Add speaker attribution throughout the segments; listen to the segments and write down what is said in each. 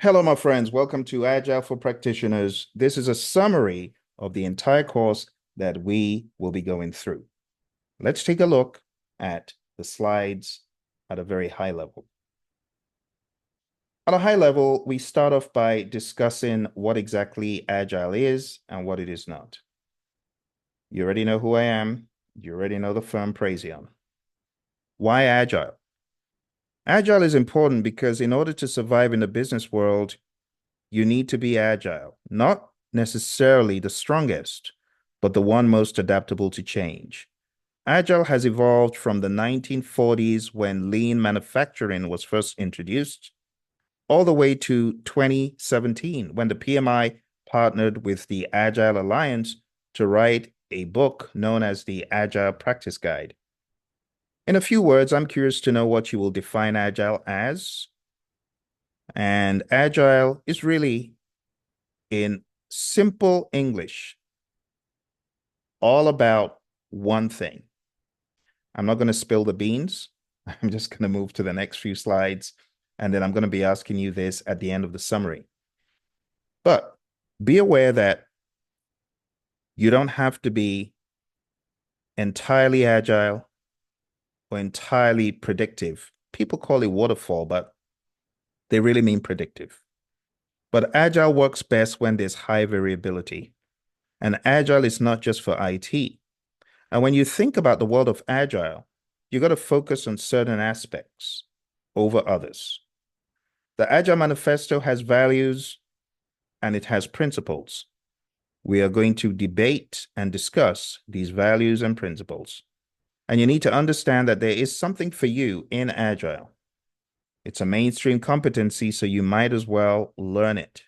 Speaker 1: Hello, my friends. Welcome to Agile for Practitioners. This is a summary of the entire course that we will be going through. Let's take a look at the slides at a very high level. At a high level, we start off by discussing what exactly Agile is and what it is not. You already know who I am. You already know the firm Praizion. Why Agile? Agile is important because in order to survive in the business world, you need to be agile, not necessarily the strongest, but the one most adaptable to change. Agile has evolved from the 1940s when lean manufacturing was first introduced, all the way to 2017 when the PMI partnered with the Agile Alliance to write a book known as the Agile Practice Guide. In a few words, I'm curious to know what you will define Agile as. And Agile is really, in simple English, all about one thing. I'm not going to spill the beans. I'm just going to move to the next few slides, and then I'm going to be asking you this at the end of the summary. But be aware that you don't have to be entirely agile or entirely predictive. People call it waterfall, but they really mean predictive. But agile works best when there's high variability. And agile is not just for IT. And when you think about the world of agile, you got to focus on certain aspects over others. The Agile Manifesto has values and it has principles. We are going to debate and discuss these values and principles. And you need to understand that there is something for you in Agile. It's a mainstream competency, so you might as well learn it.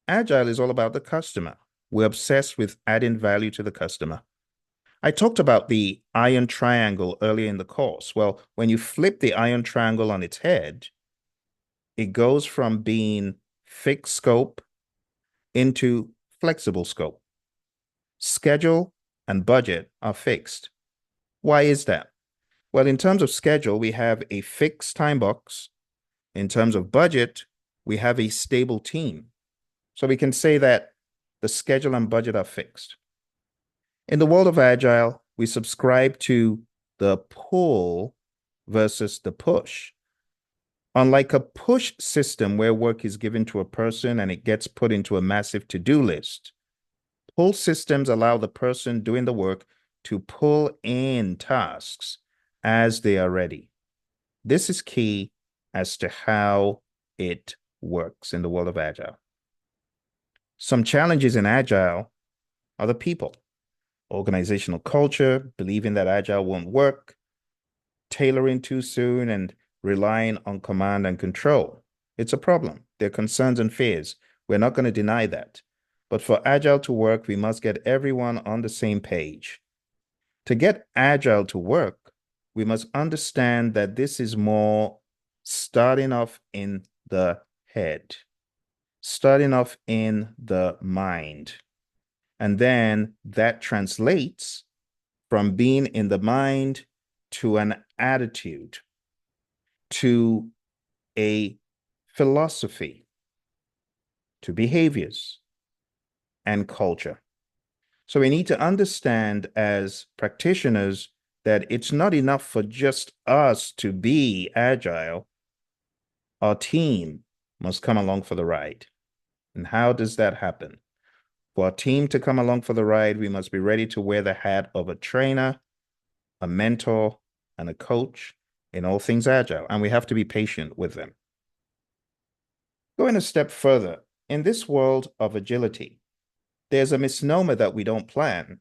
Speaker 1: Agile is all about the customer. We're obsessed with adding value to the customer. I talked about the iron triangle earlier in the course. Well, when you flip the iron triangle on its head, it goes from being fixed scope into flexible scope. Schedule and budget are fixed. Why is that? Well, in terms of schedule, we have a fixed time box. In terms of budget, we have a stable team. So we can say that the schedule and budget are fixed. In the world of Agile, we subscribe to the pull versus the push. Unlike a push system where work is given to a person and it gets put into a massive to-do list, pull systems allow the person doing the work to pull in tasks as they are ready. This is key as to how it works in the world of Agile. Some challenges in Agile are the people. Organizational culture, believing that Agile won't work, tailoring too soon, and relying on command and control. It's a problem. There are concerns and fears. We're not going to deny that. But for Agile to work, we must get everyone on the same page. To get Agile to work, we must understand that this is more starting off in the head, starting off in the mind. And then that translates from being in the mind to an attitude, to a philosophy, to behaviors and culture. So we need to understand as practitioners that it's not enough for just us to be agile. Our team must come along for the ride. And how does that happen? For our team to come along for the ride, we must be ready to wear the hat of a trainer, a mentor, and a coach in all things agile, and we have to be patient with them. Going a step further, in this world of agility, there's a misnomer that we don't plan,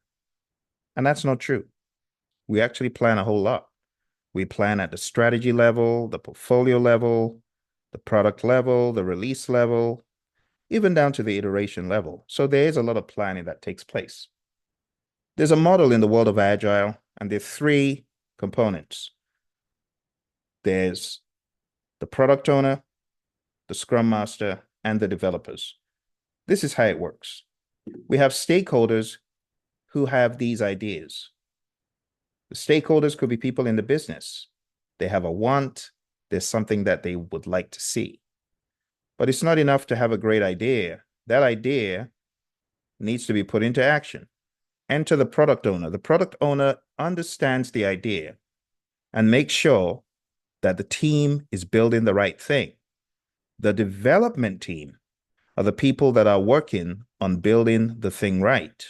Speaker 1: and that's not true. We actually plan a whole lot. We plan at the strategy level, the portfolio level, the product level, the release level, even down to the iteration level. So there is a lot of planning that takes place. There's a model in the world of Agile, and there are three components. There's the product owner, the scrum master, and the developers. This is how it works. We have stakeholders who have these ideas. The stakeholders could be people in the business. They have a want, there's something that they would like to see. But it's not enough to have a great idea. That idea needs to be put into action. Enter the product owner. The product owner understands the idea and makes sure that the team is building the right thing. The development team are the people that are working on building the thing right.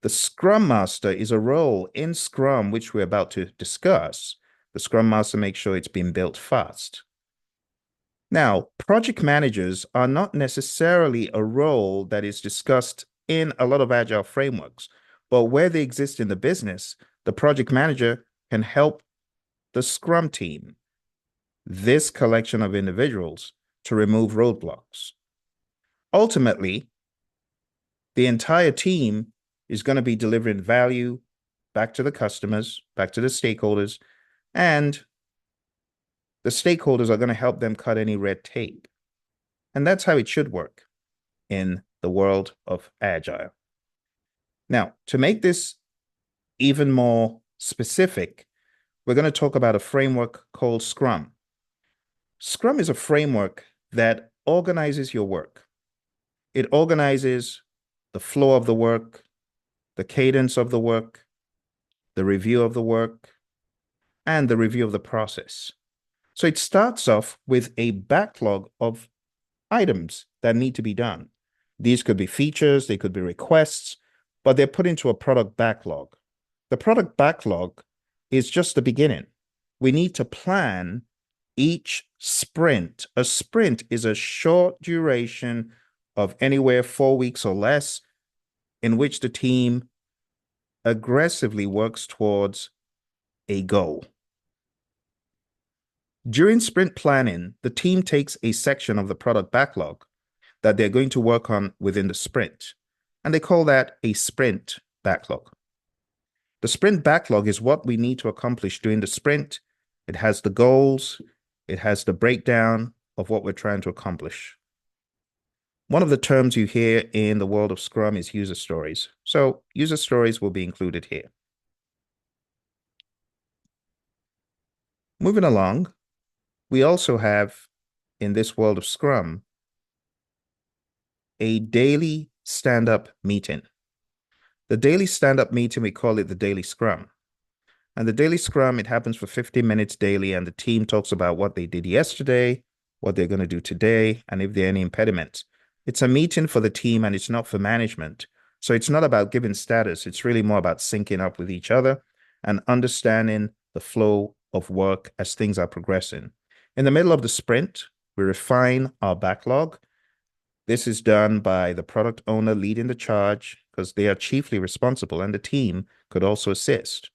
Speaker 1: The Scrum Master is a role in Scrum, which we're about to discuss. The Scrum Master makes sure it's being built fast. Now, project managers are not necessarily a role that is discussed in a lot of Agile frameworks, but where they exist in the business, the project manager can help the Scrum team, this collection of individuals, to remove roadblocks. Ultimately, the entire team is going to be delivering value back to the customers, back to the stakeholders, and the stakeholders are going to help them cut any red tape. And that's how it should work in the world of Agile. Now, to make this even more specific, we're going to talk about a framework called Scrum. Scrum is a framework that organizes your work. It organizes the flow of the work, the cadence of the work, the review of the work, and the review of the process. So it starts off with a backlog of items that need to be done. These could be features, they could be requests, but they're put into a product backlog. The product backlog is just the beginning. We need to plan each sprint. A sprint is a short duration of anywhere 4 weeks or less in which the team aggressively works towards a goal. During sprint planning, the team takes a section of the product backlog that they're going to work on within the sprint, and they call that a sprint backlog. The sprint backlog is what we need to accomplish during the sprint. It has the goals, it has the breakdown of what we're trying to accomplish. One of the terms you hear in the world of Scrum is user stories. So user stories will be included here. Moving along, we also have, in this world of Scrum, a daily stand-up meeting. The daily stand-up meeting, we call it the daily Scrum. And the daily Scrum, it happens for 50 minutes daily, and the team talks about what they did yesterday, what they're going to do today, and if there are any impediments. It's a meeting for the team, and it's not for management. So it's not about giving status. It's really more about syncing up with each other and understanding the flow of work as things are progressing. In the middle of the sprint, we refine our backlog. This is done by the product owner leading the charge because they are chiefly responsible, and the team could also assist.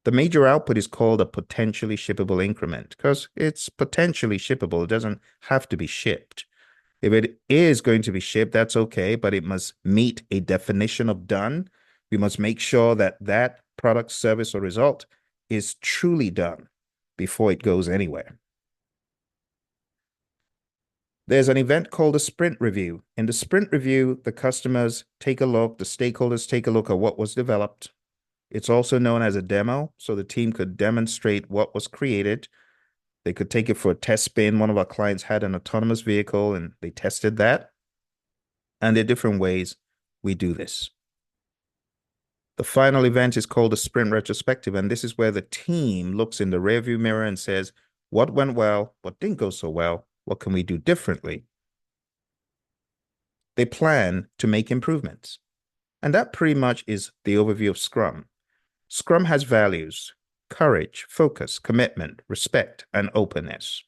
Speaker 1: The major output is called a potentially shippable increment because it's potentially shippable. It doesn't have to be shipped. If it is going to be shipped, that's okay, but it must meet a definition of done. We must make sure that that product, service, or result is truly done before it goes anywhere. There's an event called a sprint review. In the sprint review, the customers take a look, the stakeholders take a look at what was developed. It's also known as a demo, so the team could demonstrate what was created. They could take it for a test spin. One of our clients had an autonomous vehicle and they tested that. And there are different ways we do this. The final event is called a sprint retrospective, and this is where the team looks in the rearview mirror and says, what went well, what didn't go so well, what can we do differently? They plan to make improvements. And that pretty much is the overview of Scrum. Scrum has values: courage, focus, commitment, respect, and openness.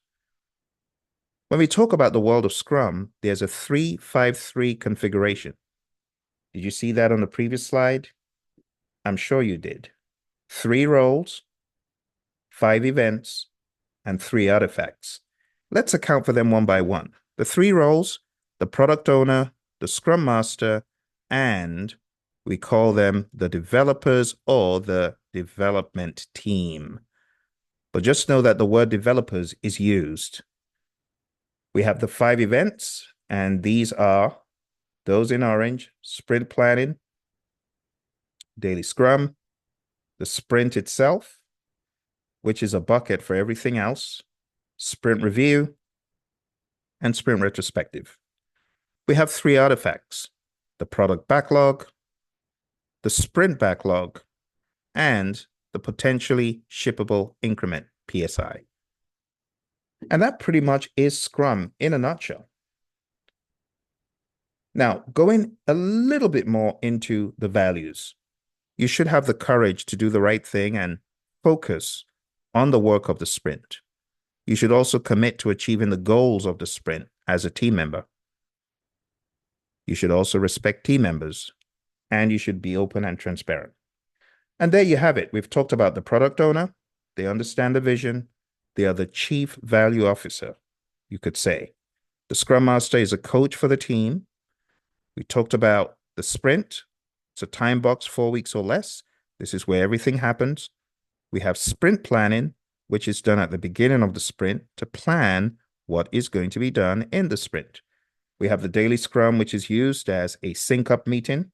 Speaker 1: When we talk about the world of Scrum, there's a 3-5-3 configuration. Did you see that on the previous slide? I'm sure you did. 3 roles, 5 events, and 3 artifacts. Let's account for them one by one. The 3 roles: the product owner, the Scrum Master, and we call them the developers or the development team. But just know that the word developers is used. We have the 5 events, and these are those in orange: sprint planning, daily Scrum, the sprint itself, which is a bucket for everything else, sprint review, and sprint retrospective. We have three artifacts: the product backlog, the sprint backlog, and the potentially shippable increment, PSI. And that pretty much is Scrum in a nutshell. Now, going a little bit more into the values, you should have the courage to do the right thing and focus on the work of the sprint. You should also commit to achieving the goals of the sprint as a team member. You should also respect team members, and you should be open and transparent. And there you have it. We've talked about the product owner. They understand the vision. They are the chief value officer, you could say. The Scrum Master is a coach for the team. We talked about the sprint. It's a time box, 4 weeks or less. This is where everything happens. We have sprint planning, which is done at the beginning of the sprint to plan what is going to be done in the sprint. We have the daily Scrum, which is used as a sync-up meeting.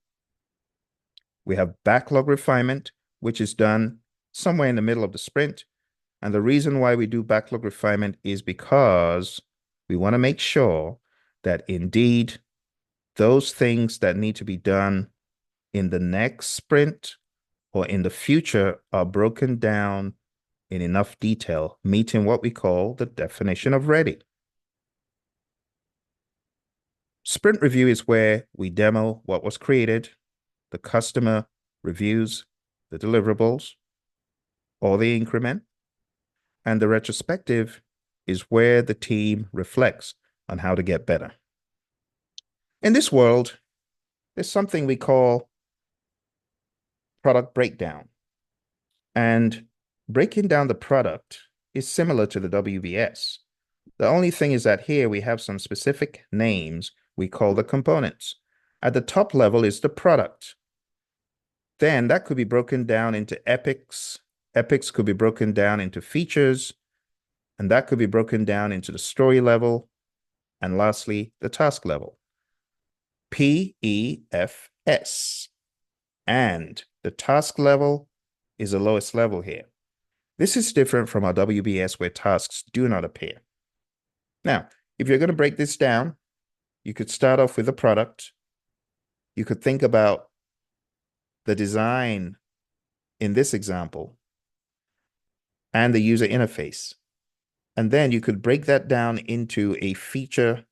Speaker 1: We have backlog refinement, which is done somewhere in the middle of the sprint. And the reason why we do backlog refinement is because we want to make sure that indeed those things that need to be done in the next sprint or in the future are broken down in enough detail, meeting what we call the definition of ready. Sprint review is where we demo what was created, the customer reviews the deliverables or the increment, and the retrospective is where the team reflects on how to get better. In this world, there's something we call product breakdown. And breaking down the product is similar to the WBS. The only thing is that here we have some specific names we call the components. At the top level is the product. Then that could be broken down into epics. Epics could be broken down into features, and that could be broken down into the story level, and lastly, the task level. PEFS. And the task level is the lowest level here. This is different from our WBS where tasks do not appear. Now, if you're going to break this down, you could start off with the product. You could think about the design in this example and the user interface. And then you could break that down into a feature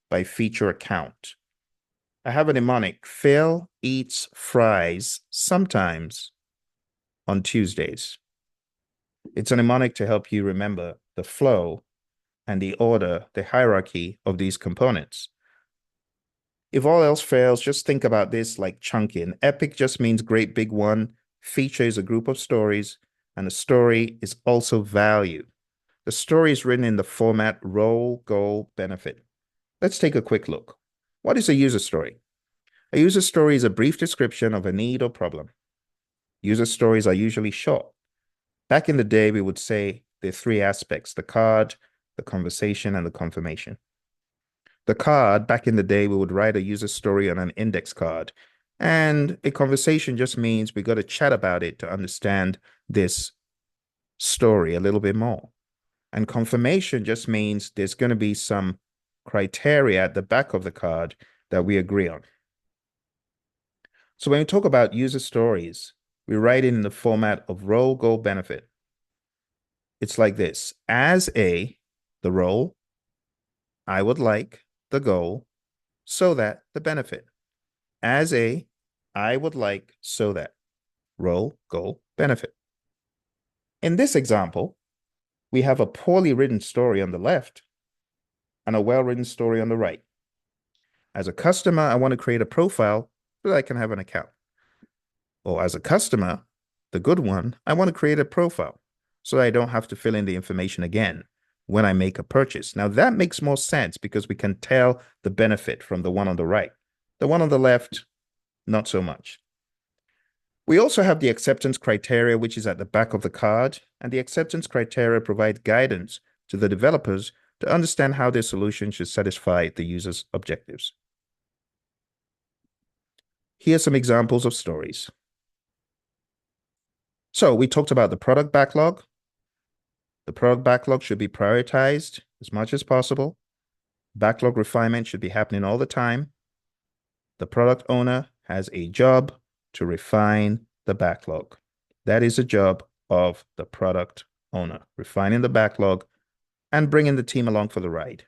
Speaker 1: by feature account. I have a mnemonic: Phil eats fries sometimes on Tuesdays. It's a mnemonic to help you remember the flow and the order, the hierarchy of these components. If all else fails, just think about this like chunking. Epic just means great big one. Feature is a group of stories, and a story is also value. The story is written in the format role, goal, benefit. Let's take a quick look. What is a user story? A user story is a brief description of a need or problem. User stories are usually short. Back in the day, we would say there are three aspects: the card, the conversation, and the confirmation. The card, back in the day, we would write a user story on an index card. And a conversation just means we got to chat about it to understand this story a little bit more. And confirmation just means there's going to be some criteria at the back of the card that we agree on. So when we talk about user stories, we write it in the format of role, goal, benefit. It's like this: as a, the role, I would like the goal, so that the benefit. As a, I would like, so that. Role, goal, benefit. In this example, we have a poorly written story on the left and a well-written story on the right. As a customer, I want to create a profile so that I can have an account. Or as a customer, the good one, I want to create a profile so that I don't have to fill in the information again when I make a purchase. Now that makes more sense because we can tell the benefit from the one on the right. The one on the left, not so much. We also have the acceptance criteria, which is at the back of the card, and the acceptance criteria provide guidance to the developers to understand how their solution should satisfy the user's objectives. Here are some examples of stories. So we talked about the product backlog. The product backlog should be prioritized as much as possible. Backlog refinement should be happening all the time. The product owner has a job to refine the backlog. That is a job of the product owner, refining the backlog and bringing the team along for the ride.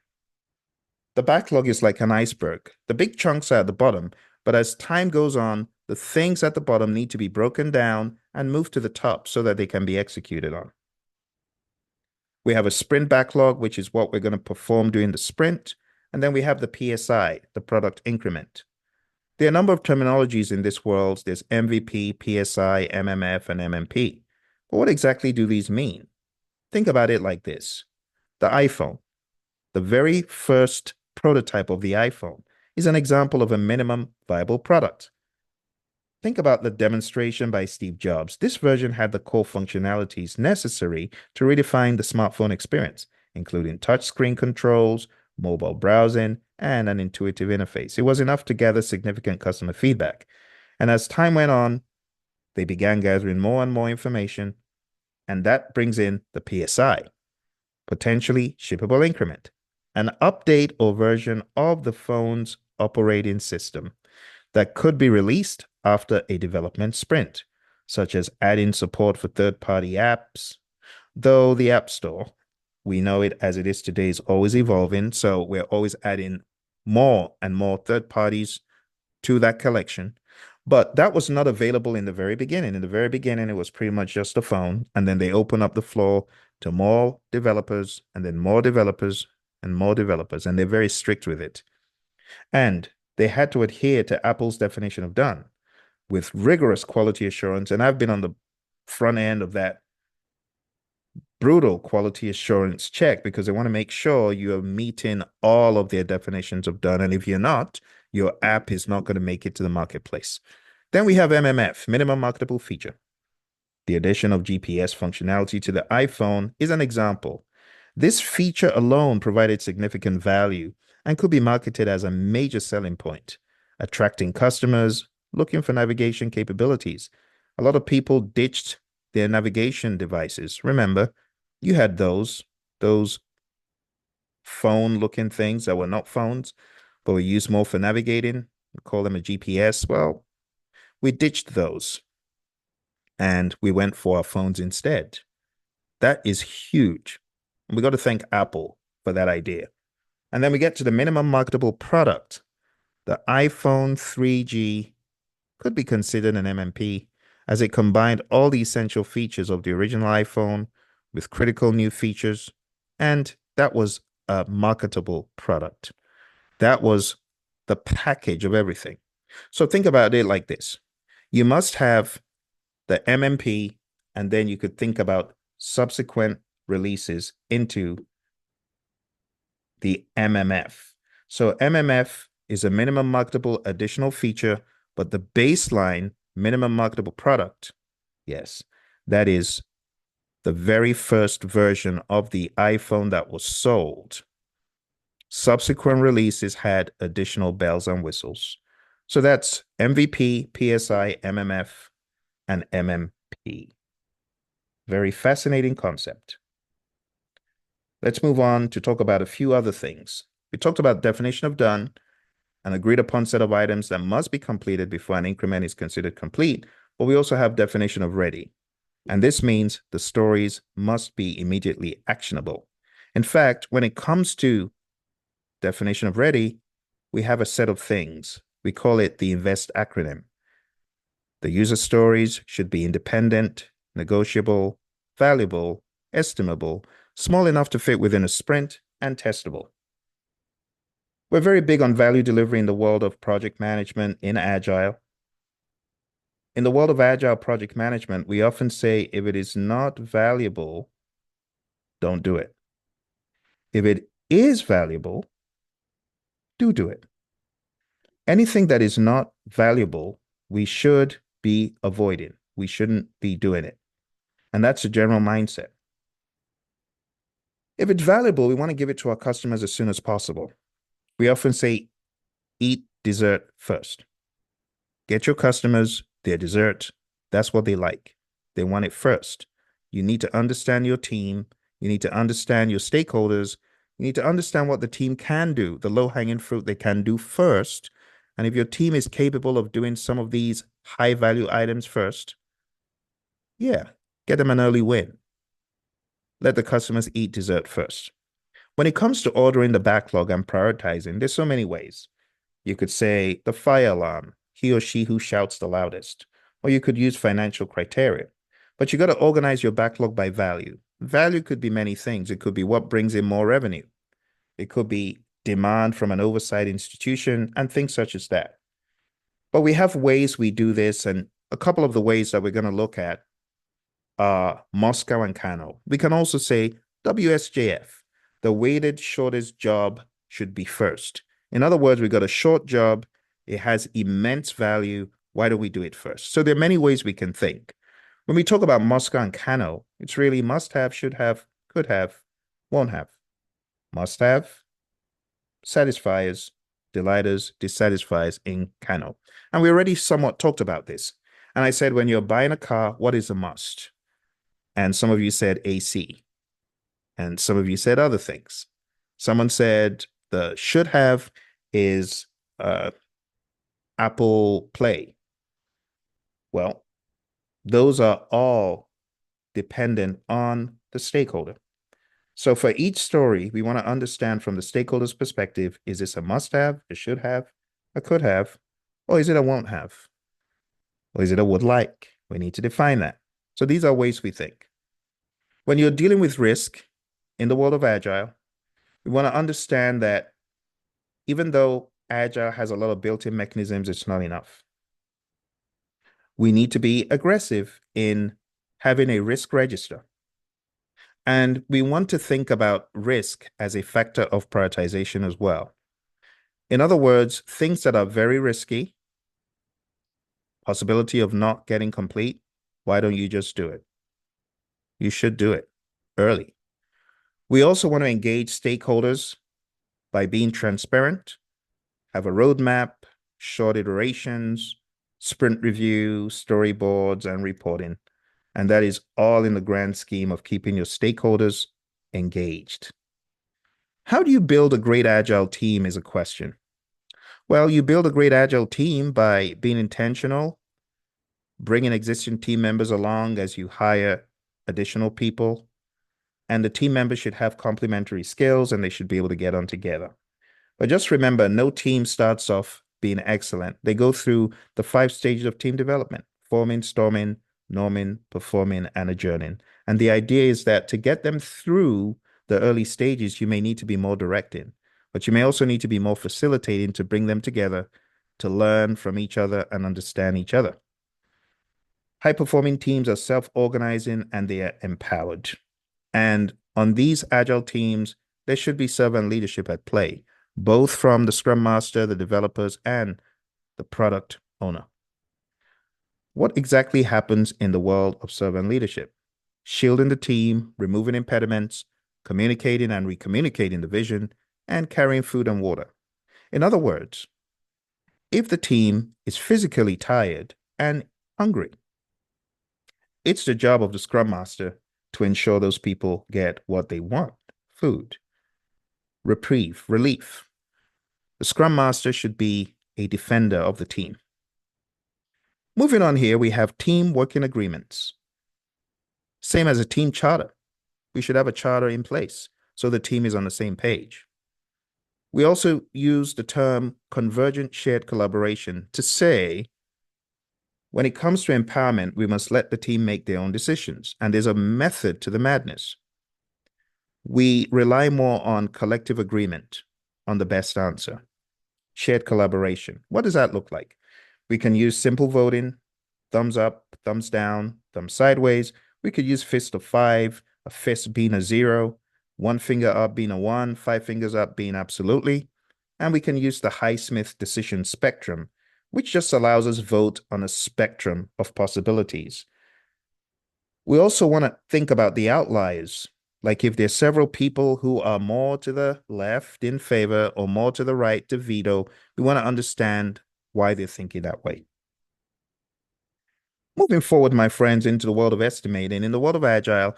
Speaker 1: The backlog is like an iceberg. The big chunks are at the bottom, but as time goes on, the things at the bottom need to be broken down and moved to the top so that they can be executed on. We have a sprint backlog, which is what we're going to perform during the sprint. And then we have the PSI, the product increment. There are a number of terminologies in this world. There's MVP, PSI, MMF, and MMP. But what exactly do these mean? Think about it like this. The iPhone, the very first prototype of the iPhone, is an example of a minimum viable product. Think about the demonstration by Steve Jobs. This version had the core functionalities necessary to redefine the smartphone experience, including touchscreen controls, mobile browsing, and an intuitive interface. It was enough to gather significant customer feedback. And as time went on, they began gathering more and more information, and that brings in the PSI, potentially shippable increment, an update or version of the phone's operating system that could be released after a development sprint, such as adding support for third-party apps, though the App Store, we know it as it is today, is always evolving, so we're always adding more and more third parties to that collection. But that was not available in the very beginning. In the very beginning, it was pretty much just a phone, and then they open up the floor to more developers, and then more developers, and more developers, and they're very strict with it. And they had to adhere to Apple's definition of done with rigorous quality assurance. And I've been on the front end of that brutal quality assurance check because they want to make sure you're meeting all of their definitions of done. And if you're not, your app is not going to make it to the marketplace. Then we have MMF, minimum marketable feature. The addition of GPS functionality to the iPhone is an example. This feature alone provided significant value and could be marketed as a major selling point, attracting customers looking for navigation capabilities. A lot of people ditched their navigation devices. Remember, you had those phone-looking things that were not phones, but were used more for navigating. We call them a GPS. Well, we ditched those, and we went for our phones instead. That is huge. And we got to thank Apple for that idea. And then we get to the minimum marketable product. The iPhone 3G could be considered an MMP as it combined all the essential features of the original iPhone with critical new features, and that was a marketable product. That was the package of everything. So think about it like this. You must have the MMP, and then you could think about subsequent releases into the MMF. So MMF is a minimum marketable additional feature, but the baseline minimum marketable product, yes, that is the very first version of the iPhone that was sold. Subsequent releases had additional bells and whistles. So that's MVP, PSI, MMF, and MMP. Very fascinating concept. Let's move on to talk about a few other things. We talked about definition of done, an agreed upon set of items that must be completed before an increment is considered complete, but we also have definition of ready. And this means the stories must be immediately actionable. In fact, when it comes to definition of ready, we have a set of things. We call it the INVEST acronym. The user stories should be independent, negotiable, valuable, estimable, small enough to fit within a sprint, and testable. We're very big on value delivery in the world of project management in Agile. In the world of Agile project management, we often say, if it is not valuable, don't do it. If it is valuable, do it. Anything that is not valuable, we should be avoiding. We shouldn't be doing it. And that's a general mindset. If it's valuable, we want to give it to our customers as soon as possible. We often say, eat dessert first. Get your customers their dessert. That's what they like. They want it first. You need to understand your team. You need to understand your stakeholders You need to understand what the team can do, the low-hanging fruit they can do first. And if your team is capable of doing some of these high-value items first, yeah, get them an early win. Let the customers eat dessert first. When it comes to ordering the backlog and prioritizing, there's so many ways. You could say the fire alarm, he or she who shouts the loudest, or you could use financial criteria. But you got to organize your backlog by value. Value could be many things. It could be what brings in more revenue. It could be demand from an oversight institution and things such as that. But we have ways we do this, and a couple of the ways that we're going to look at Moscow and Kano. We can also say WSJF, the weighted shortest job should be first. In other words, we got a short job, it has immense value. Why do we do it first? So there are many ways we can think. When we talk about Moscow and Kano, it's really must have, should have, could have, won't have. Must have, satisfiers, delighters, dissatisfiers in Kano. And we already somewhat talked about this. And I said, when you're buying a car, what is a must? And some of you said AC. And some of you said other things. Someone said the should have is Apple Play. Well, those are all dependent on the stakeholder. So for each story, we want to understand from the stakeholder's perspective, is this a must-have, a should-have, a could-have, or is it a won't-have? Or is it a would-like? We need to define that. So these are ways we think. When you're dealing with risk in the world of Agile, we want to understand that even though Agile has a lot of built-in mechanisms, it's not enough. We need to be aggressive in having a risk register. And we want to think about risk as a factor of prioritization as well. In other words, things that are very risky, possibility of not getting complete, why don't you just do it? You should do it early. We also want to engage stakeholders by being transparent, have a roadmap, short iterations, sprint review, storyboards, and reporting. And that is all in the grand scheme of keeping your stakeholders engaged. How do you build a great Agile team is a question. Well, you build a great Agile team by being intentional, bringing existing team members along as you hire additional people, and the team members should have complementary skills and they should be able to get on together. But just remember, no team starts off being excellent. They go through the 5 stages of team development: forming, storming, norming, performing, and adjourning. And the idea is that to get them through the early stages, you may need to be more directing, but you may also need to be more facilitating to bring them together to learn from each other and understand each other. High-performing teams are self-organizing and they are empowered. And on these Agile teams, there should be servant leadership at play, both from the Scrum Master, the developers, and the product owner. What exactly happens in the world of servant leadership? Shielding the team, removing impediments, communicating and recommunicating the vision, and carrying food and water. In other words, if the team is physically tired and hungry, it's the job of the Scrum Master to ensure those people get what they want: food, reprieve, relief. The Scrum Master should be a defender of the team. Moving on here, we have team working agreements. Same as a team charter. We should have a charter in place so the team is on the same page. We also use the term convergent shared collaboration to say, when it comes to empowerment, we must let the team make their own decisions, and there's a method to the madness. We rely more on collective agreement on the best answer. Shared collaboration. What does that look like? We can use simple voting, thumbs up, thumbs down, thumbs sideways. We could use fist of 5, a fist being a 0, one finger up being a 1, 5 fingers up being absolutely. And we can use the Highsmith decision spectrum, which just allows us vote on a spectrum of possibilities. We also want to think about the outliers. Like if there's several people who are more to the left in favor or more to the right to veto, we want to understand why they're thinking that way. Moving forward, my friends, into the world of estimating. In the world of Agile,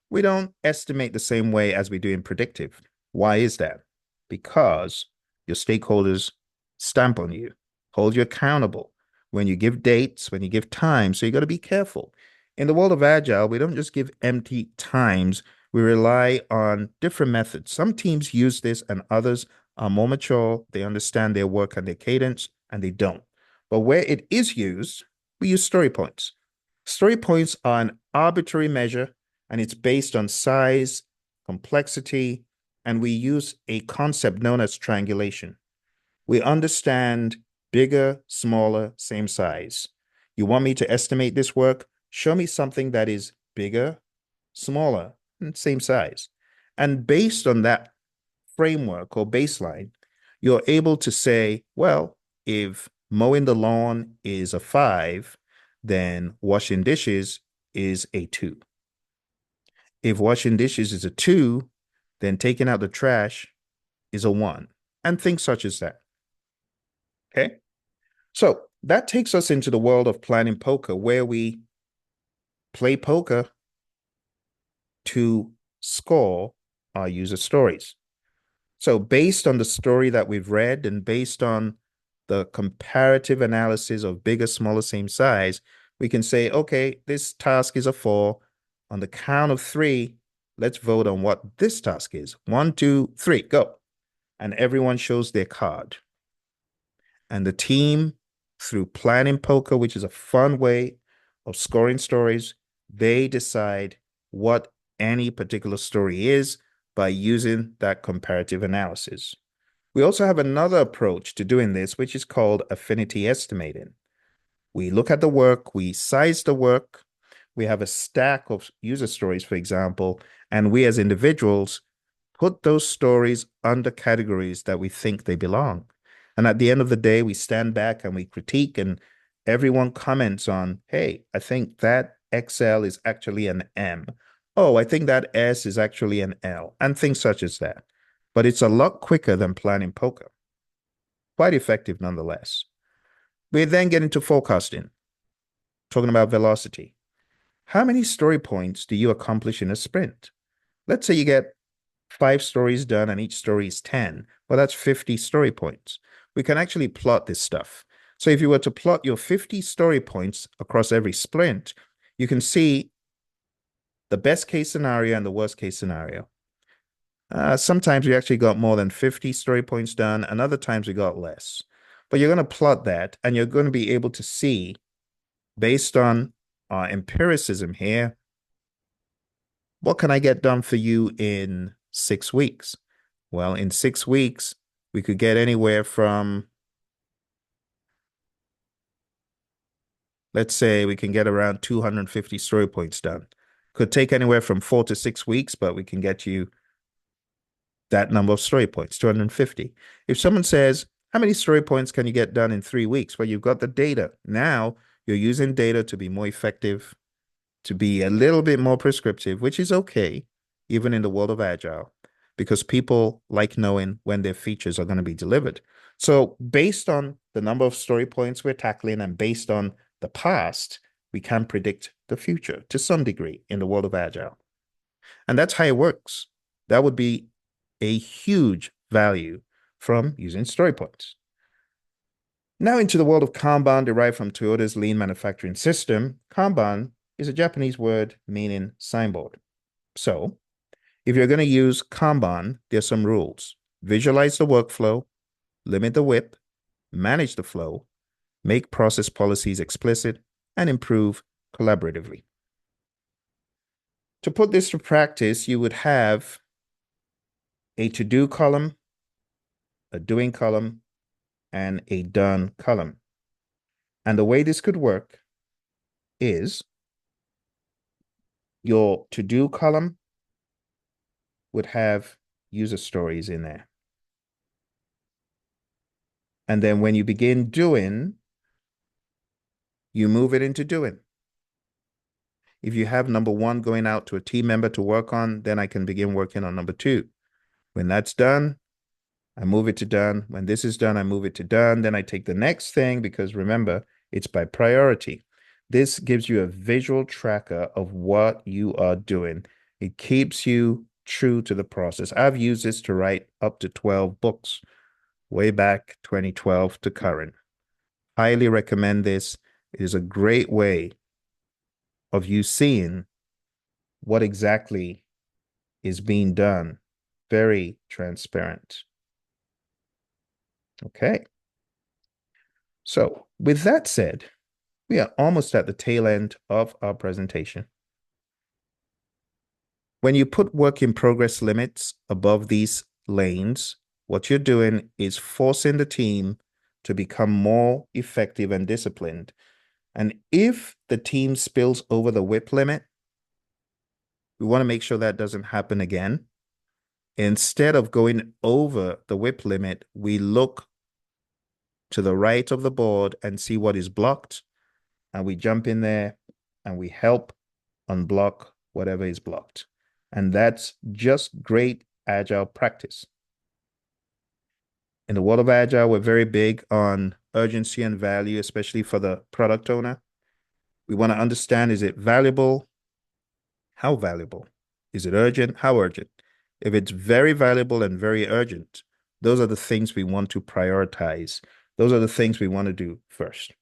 Speaker 1: we don't estimate the same way as we do in predictive. Why is that? Because your stakeholders stamp on you, hold you accountable when you give dates, when you give time. So you got to be careful. In the world of Agile, we don't just give empty times. We rely on different methods. Some teams use this and others are more mature. They understand their work and their cadence, and they don't. But where it is used, we use story points. Story points are an arbitrary measure, and it's based on size, complexity, and we use a concept known as triangulation. We understand bigger, smaller, same size. You want me to estimate this work? Show me something that is bigger, smaller, and same size. And based on that framework or baseline, you're able to say, well, if mowing the lawn is a 5, then washing dishes is a 2. If washing dishes is a 2, then taking out the trash is a 1, and things such as that. Okay. So that takes us into the world of planning poker, where we play poker to score our user stories. So based on the story that we've read and based on the comparative analysis of bigger, smaller, same size, we can say, okay, this task is a 4. On the count of 3, let's vote on what this task is. 1, 2, 3, go. And everyone shows their card. And the team, through planning poker, which is a fun way of scoring stories, they decide what any particular story is by using that comparative analysis. We also have another approach to doing this, which is called affinity estimating. We look at the work, we size the work, we have a stack of user stories, for example, and we as individuals put those stories under categories that we think they belong. And at the end of the day, we stand back and we critique, and everyone comments on, hey, I think that XL is actually an M. Oh, I think that S is actually an L, and things such as that. But it's a lot quicker than planning poker. Quite effective nonetheless. We then get into forecasting, talking about velocity. How many story points do you accomplish in a sprint? Let's say you get 5 stories done and each story is 10. Well, that's 50 story points. We can actually plot this stuff. So if you were to plot your 50 story points across every sprint, you can see the best case scenario and the worst case scenario. Sometimes we actually got more than 50 story points done, and other times we got less. But you're going to plot that, and you're going to be able to see, based on our empiricism here, what can I get done for you in 6 weeks? Well, in 6 weeks, we could get anywhere from, let's say we can get around 250 story points done. Could take anywhere from 4 to 6 weeks, but we can get you that number of story points, 250. If someone says, how many story points can you get done in 3 weeks? Well, you've got the data. Now you're using data to be more effective, to be a little bit more prescriptive, which is okay, even in the world of Agile, because people like knowing when their features are going to be delivered. So based on the number of story points we're tackling and based on the past, we can predict the future to some degree in the world of Agile. And that's how it works. That would be a huge value from using story points. Now into the world of Kanban, derived from Toyota's lean manufacturing system. Kanban is a Japanese word meaning signboard. So if you're going to use Kanban, there's some rules. Visualize the workflow, limit the WIP, manage the flow, make process policies explicit, and improve collaboratively. To put this to practice, you would have a to-do column, a doing column, and a done column. And the way this could work is your to-do column would have user stories in there. And then when you begin doing, you move it into doing. If you have number 1 going out to a team member to work on, then I can begin working on number 2. When that's done, I move it to done. When this is done, I move it to done. Then I take the next thing, because remember, it's by priority. This gives you a visual tracker of what you are doing. It keeps you true to the process. I've used this to write up to 12 books way back 2012 to current. Highly recommend this. It is a great way of you seeing what exactly is being done. Very transparent. Okay. So with that said, we are almost at the tail end of our presentation. When you put work in progress limits above these lanes, what you're doing is forcing the team to become more effective and disciplined. And if the team spills over the WIP limit, we want to make sure that doesn't happen again. Instead of going over the WIP limit, we look to the right of the board and see what is blocked, and we jump in there and we help unblock whatever is blocked. And that's just great Agile practice. In the world of Agile, we're very big on urgency and value, especially for the product owner. We want to understand, is it valuable? How valuable? Is it urgent? How urgent? If it's very valuable and very urgent, those are the things we want to prioritize. Those are the things we want to do first.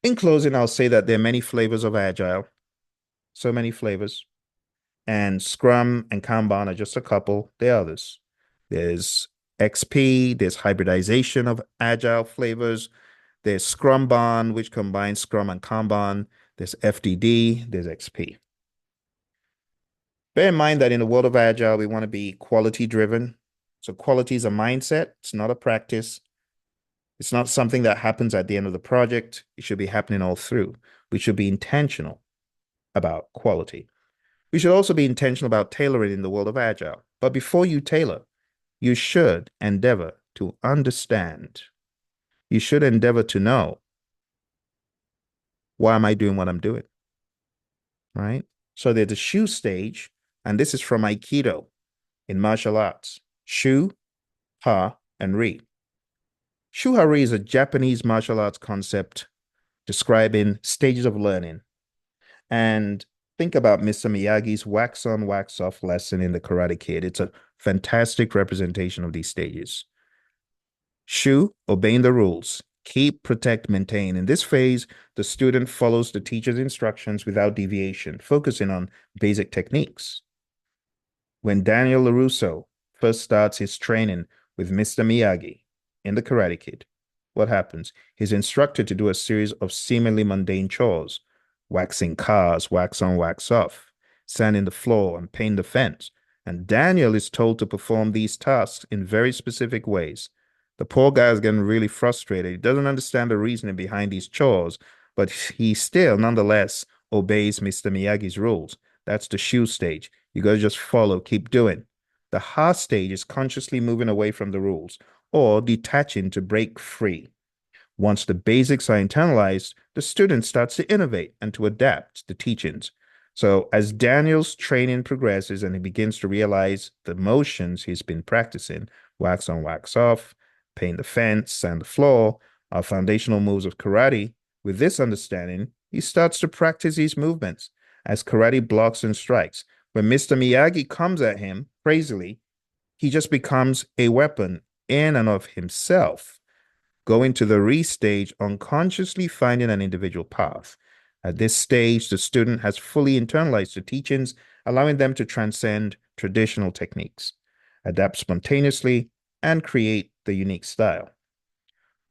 Speaker 1: In closing, I'll say that there are many flavors of Agile, so many flavors. And Scrum and Kanban are just a couple. There are others. There's XP, there's hybridization of Agile flavors. There's Scrumban, which combines Scrum and Kanban. There's FDD, there's XP. Bear in mind that in the world of Agile, we want to be quality driven. So quality is a mindset. It's not a practice. It's not something that happens at the end of the project. It should be happening all through. We should be intentional about quality. We should also be intentional about tailoring in the world of Agile. But before you tailor, you should endeavor to understand. You should endeavor to know, why am I doing what I'm doing? Right? So there's the shu stage, and this is from Aikido in martial arts. Shu, ha, and ri. Shu ha ri is a Japanese martial arts concept describing stages of learning. And think about Mr. Miyagi's wax on, wax off lesson in The Karate Kid. It's a fantastic representation of these stages. Shu, obeying the rules. Keep, protect, maintain. In this phase, the student follows the teacher's instructions without deviation, focusing on basic techniques. When Daniel LaRusso first starts his training with Mr. Miyagi in The Karate Kid, what happens? He's instructed to do a series of seemingly mundane chores: waxing cars, wax on, wax off, sanding the floor, and painting the fence. And Daniel is told to perform these tasks in very specific ways. The poor guy is getting really frustrated. He doesn't understand the reasoning behind these chores, but he still, nonetheless, obeys Mr. Miyagi's rules. That's the shu stage. You got to just follow, keep doing. The ha stage is consciously moving away from the rules or detaching to break free. Once the basics are internalized, the student starts to innovate and to adapt the teachings. So as Daniel's training progresses and he begins to realize the motions he's been practicing, wax on, wax off, paint the fence, sand the floor, are foundational moves of karate. With this understanding, he starts to practice these movements as karate blocks and strikes. When Mr. Miyagi comes at him, crazily, he just becomes a weapon in and of himself. Going to the re stage, unconsciously finding an individual path. At this stage, the student has fully internalized the teachings, allowing them to transcend traditional techniques, adapt spontaneously, and create the unique style.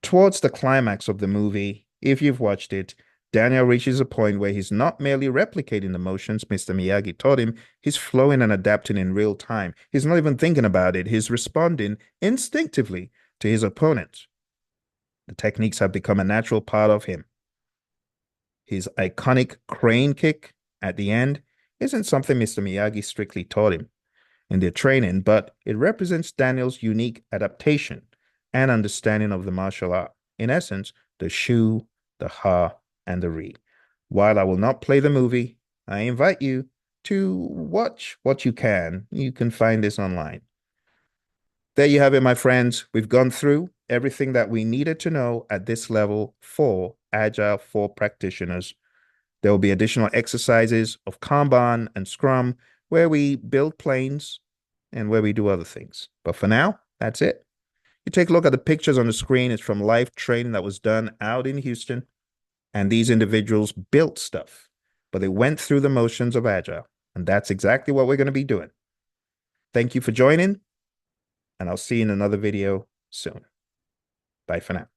Speaker 1: Towards the climax of the movie, if you've watched it, Daniel reaches a point where he's not merely replicating the motions Mr. Miyagi taught him, he's flowing and adapting in real time. He's not even thinking about it. He's responding instinctively to his opponent. The techniques have become a natural part of him. His iconic crane kick at the end isn't something Mr. Miyagi strictly taught him in their training, but it represents Daniel's unique adaptation and understanding of the martial art. In essence, the shu, the ha, and the ri. While I will not play the movie, I invite you to watch what you can. You can find this online. There you have it, my friends. We've gone through everything that we needed to know at this level for Agile for practitioners. There will be additional exercises of Kanban and Scrum where we build planes and where we do other things. But for now, that's it. You take a look at the pictures on the screen. It's from live training that was done out in Houston. And these individuals built stuff, but they went through the motions of Agile. And that's exactly what we're going to be doing. Thank you for joining, and I'll see you in another video soon. Bye for now.